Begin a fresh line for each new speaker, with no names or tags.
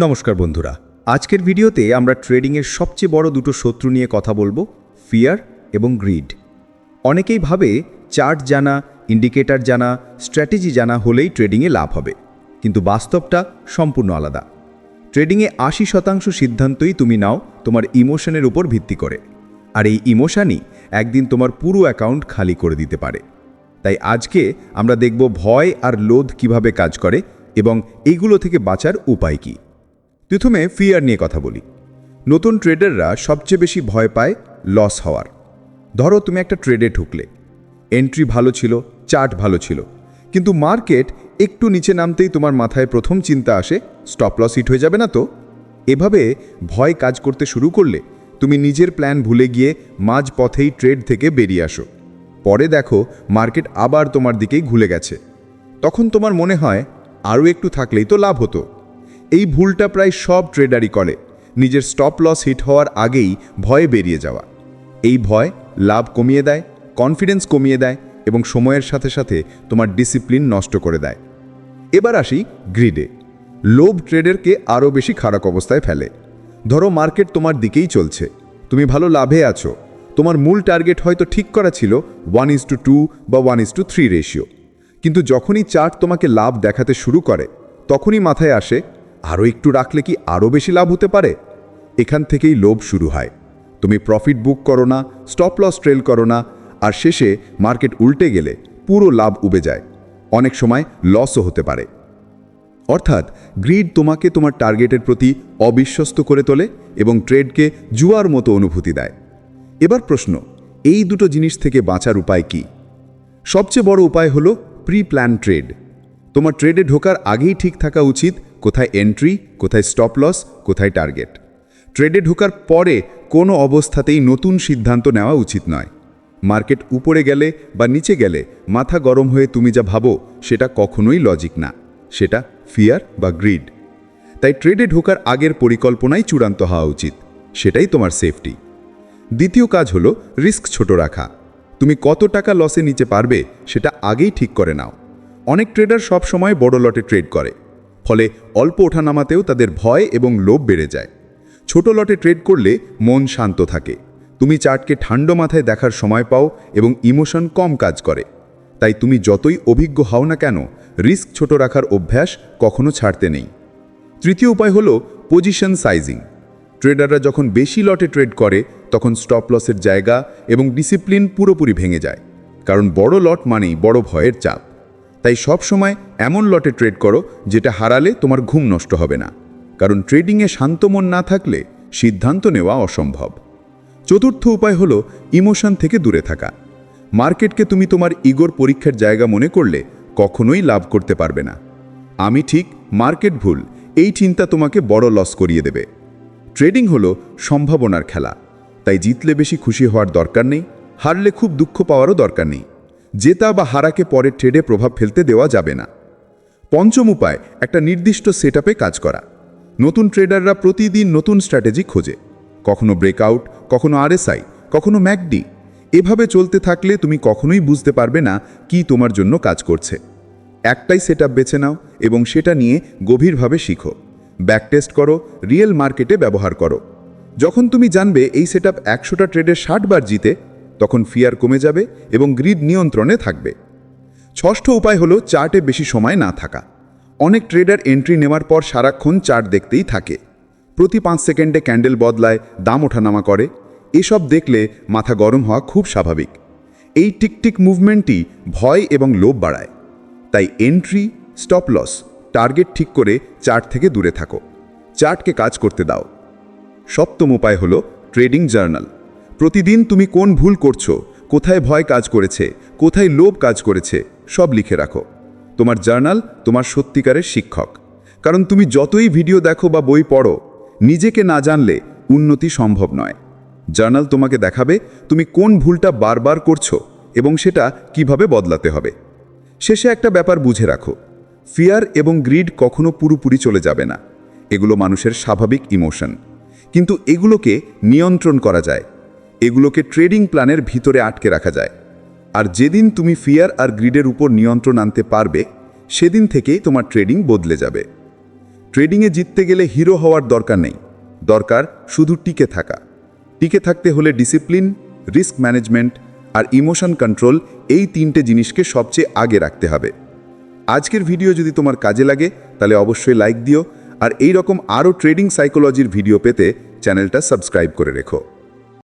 নমস্কার বন্ধুরা, আজকের ভিডিওতে আমরা ট্রেডিংয়ের সবচেয়ে বড় দুটো শত্রু নিয়ে কথা বলবো, ফিয়ার এবং গ্রিড। অনেকেই ভাবে চার্ট জানা, ইন্ডিকেটর জানা, স্ট্র্যাটেজি জানা হলেই ট্রেডিংয়ে লাভ হবে, কিন্তু বাস্তবটা সম্পূর্ণ আলাদা। ট্রেডিংয়ে 80% সিদ্ধান্তই তুমি নাও তোমার ইমোশনের উপর ভিত্তি করে, আর এই ইমোশনই একদিন তোমার পুরো অ্যাকাউন্ট খালি করে দিতে পারে। তাই আজকে আমরা দেখব ভয় আর লোভ কিভাবে কাজ করে এবং এইগুলো থেকে বাঁচার উপায় কী। প্রথমে ফিয়ার নিয়ে কথা বলি। নতুন ট্রেডাররা সবচেয়ে বেশি ভয় পায় লস হওয়ার। ধরো তুমি একটা ট্রেডে ঢুকলে, এন্ট্রি ভালো ছিল, চার্ট ভালো ছিল, কিন্তু মার্কেট একটু নিচে নামতেই তোমার মাথায় প্রথম চিন্তা আসে স্টপ লস হিট হয়ে যাবে না তো। এভাবে ভয় কাজ করতে শুরু করলে তুমি নিজের প্ল্যান ভুলে গিয়ে মাঝ পথেই ট্রেড থেকে বেরিয়ে আসো। পরে দেখো মার্কেট আবার তোমার দিকেই ঘুরে গেছে। তখন তোমার মনে হয় আরও একটু থাকলেই তো লাভ হতো। এই ভুলটা প্রায় সব ট্রেডারই করে, নিজের স্টপ লস হিট হওয়ার আগেই ভয়ে বেরিয়ে যাওয়া। এই ভয় লাভ কমিয়ে দেয়, কনফিডেন্স কমিয়ে দেয় এবং সময়ের সাথে সাথে তোমার ডিসিপ্লিন নষ্ট করে দেয়। এবার আসি গ্রিডে। লোভ ট্রেডারকে আরও বেশি খারাপ অবস্থায় ফেলে। ধরো মার্কেট তোমার দিকেই চলছে, তুমি ভালো লাভে আছো, তোমার মূল টার্গেট হয়তো ঠিক করা ছিল 1:2 বা 1:3 রেশিও, কিন্তু যখনই চার্ট তোমাকে লাভ দেখাতে শুরু করে তখনই মাথায় আসে আরও একটু রাখলে কি আরও বেশি লাভ হতে পারে। এখান থেকেই লোভ শুরু হয়। তুমি প্রফিট বুক করো না, স্টপ লস ট্রেল করো না, আর শেষে মার্কেট উল্টে গেলে পুরো লাভ উবে যায়, অনেক সময় লসও হতে পারে। অর্থাৎ গ্রিড তোমাকে তোমার টার্গেটের প্রতি অবিশ্বস্ত করে তোলে এবং ট্রেডকে জুয়ার মতো অনুভূতি দেয়। এবার প্রশ্ন, এই দুটো জিনিস থেকে বাঁচার উপায় কি? সবচেয়ে বড় উপায় হলো প্রি প্ল্যান ট্রেড। তোমার ট্রেডে ঢোকার আগেই ঠিক থাকা উচিত কোথায় এন্ট্রি, কোথায় স্টপ লস, কোথায় টার্গেট। ট্রেডে ঢোকার পরে কোনো অবস্থাতেই নতুন সিদ্ধান্ত নেওয়া উচিত নয়। মার্কেট উপরে গেলে বা নিচে গেলে মাথা গরম হয়ে তুমি যা ভাবো সেটা কখনোই লজিক না, সেটা ফিয়ার বা গ্রিড। তাই ট্রেডে ঢোকার আগের পরিকল্পনাই চূড়ান্ত হওয়া উচিত, সেটাই তোমার সেফটি। দ্বিতীয় কাজ হলো রিস্ক ছোট রাখা। তুমি কত টাকা লসে নিতে পারবে সেটা আগেই ঠিক করে নাও। অনেক ট্রেডার সব সময় বড় লটে ট্রেড করে, ফলে অল্প ওঠানামাতেও তাদের ভয় এবং লোভ বেড়ে যায়। ছোট লটে ট্রেড করলে মন শান্ত থাকে, তুমি চার্টকে ঠান্ডা মাথায় দেখার সময় পাও এবং ইমোশন কম কাজ করে। তাই তুমি যতই অভিজ্ঞ হও না কেন, রিস্ক ছোট রাখার অভ্যাস কখনো ছাড়তে নেই। তৃতীয় উপায় হলো পজিশন সাইজিং। ট্রেডাররা যখন বেশি লটে ট্রেড করে তখন স্টপ লসের জায়গা এবং ডিসিপ্লিন পুরোপুরি ভেঙে যায়, কারণ বড় লট মানেই বড় ভয়ের চাপ। তাই সব সময় এমন লটে ট্রেড করো যেটা হারালে তোমার ঘুম নষ্ট হবে না, কারণ ট্রেডিংয়ে শান্ত মন না থাকলে সিদ্ধান্ত নেওয়া অসম্ভব। চতুর্থ উপায় হলো ইমোশন থেকে দূরে থাকা। মার্কেটকে তুমি তোমার ইগোর পরীক্ষার জায়গা মনে করলে কখনোই লাভ করতে পারবে না। আমি ঠিক, মার্কেট ভুল, এই চিন্তা তোমাকে বড় লস করিয়ে দেবে। ট্রেডিং হলো সম্ভাবনার খেলা, তাই জিতলে বেশি খুশি হওয়ার দরকার নেই, হারলে খুব দুঃখ পাওয়ারও দরকার নেই। জেতা বা হারাকে পরের ট্রেডে প্রভাব ফেলতে দেওয়া যাবে না। পঞ্চম উপায়, একটা নির্দিষ্ট সেটআপে কাজ করা। নতুন ট্রেডাররা প্রতিদিন নতুন স্ট্র্যাটেজি খোঁজে, কখনো ব্রেকআউট, কখনো আরএসআই, কখনো ম্যাকডি। এভাবে চলতে থাকলে তুমি কখনোই বুঝতে পারবে না কি তোমার জন্য কাজ করছে। একটাই সেটআপ বেছে নাও এবং সেটা নিয়ে গভীরভাবে শিখো, ব্যাকটেস্ট করো, রিয়েল মার্কেটে ব্যবহার করো। যখন তুমি জানবে এই সেটআপ 100টা ট্রেডে 60 বার জিতে, তখন ফিয়ার কমে যাবে এবং গ্রিড নিয়ন্ত্রণে থাকবে। ষষ্ঠ উপায় হলো চার্টে বেশি সময় না থাকা। অনেক ট্রেডার এন্ট্রি নেওয়ার পর সারাক্ষণ চার্ট দেখতেই থাকে, প্রতি 5 সেকেন্ডে ক্যান্ডেল বদলায়, দাম ওঠানামা করে। এসব দেখলে মাথা গরম হওয়া খুব স্বাভাবিক। এই টিকটিক মুভমেন্টই ভয় এবং লোভ বাড়ায়। তাই এন্ট্রি, স্টপ লস, টার্গেট ঠিক করে চার্ট থেকে দূরে থাকো, চার্টকে কাজ করতে দাও। সপ্তম উপায় হলো ট্রেডিং জার্নাল। প্রতিদিন তুমি কোন ভুল করছো, কোথায় ভয় কাজ করেছে, কোথায় লোভ কাজ করেছে, সব লিখে রাখো। তোমার জার্নাল তোমার সত্যিকারের শিক্ষক, কারণ তুমি যতই ভিডিও দেখো বা বই পড়ো, নিজেকে না জানলে উন্নতি সম্ভব নয়। জার্নাল তোমাকে দেখাবে তুমি কোন ভুলটা বারবার করছো এবং সেটা কিভাবে বদলাতে হবে। শেষে একটা ব্যাপার বুঝে রাখো, ফিয়ার এবং গ্রিড কখনো পুরোপুরি চলে যাবে না। এগুলো মানুষের স্বাভাবিক ইমোশন, কিন্তু এগুলোকে নিয়ন্ত্রণ করা যায়, এগুলোকে ট্রেডিং প্ল্যানের ভিতরে আটকে রাখা যায়। আর যেদিন তুমি ফিয়ার আর গ্রিডের উপর নিয়ন্ত্রণ আনতে পারবে, সেদিন থেকেই তোমার ট্রেডিং বদলে যাবে।
ট্রেডিংয়ে জিততে গেলে হিরো হওয়ার দরকার নেই, দরকার শুধু টিকে থাকা। টিকে থাকতে হলে ডিসিপ্লিন, রিস্ক ম্যানেজমেন্ট আর ইমোশন কন্ট্রোল, এই তিনটে জিনিসকে সবচেয়ে আগে রাখতে হবে। আজকের ভিডিও যদি তোমার কাজে লাগে তাহলে অবশ্যই লাইক দিও, আর এই রকম আরও ট্রেডিং সাইকোলজির ভিডিও পেতে চ্যানেলটা সাবস্ক্রাইব করে রেখো।